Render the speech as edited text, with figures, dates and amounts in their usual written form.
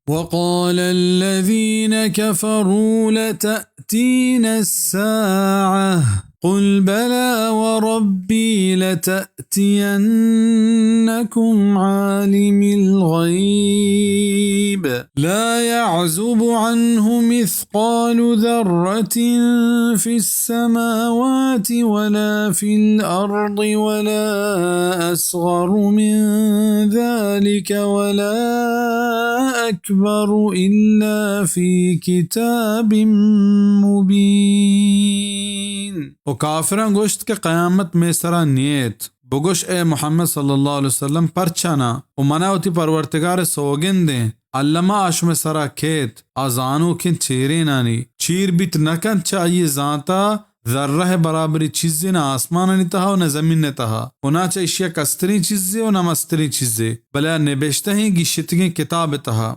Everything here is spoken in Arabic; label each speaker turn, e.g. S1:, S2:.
S1: وقال الذين كفروا لتأتينا الساعة قل بلى وربي لتأتينكم عالم الغيب لا يعزب عنه مثقال ذرة في السماوات ولا في الأرض ولا أصغر من ذلك ولا أكبر إلا في كتاب مبين. و کافران گوشت که قیامت میں سرا نیت بگوش اے محمد صلی اللہ علیہ وسلم پرچانا و مناوتی پرورتگار سوگن دیں علمہ آشم سرا کھیت آزانو کن چیرے نانی چیر بیت نکن چاہیے ذاتا ذرہ برابری چیزیں نہ آسمان نے تہا و نہ زمین نے تہا و نہ چاہیے کستری چیزیں و نہ مستری چیزیں بلے نبشتہ ہیں گی شتگیں کتاب تہا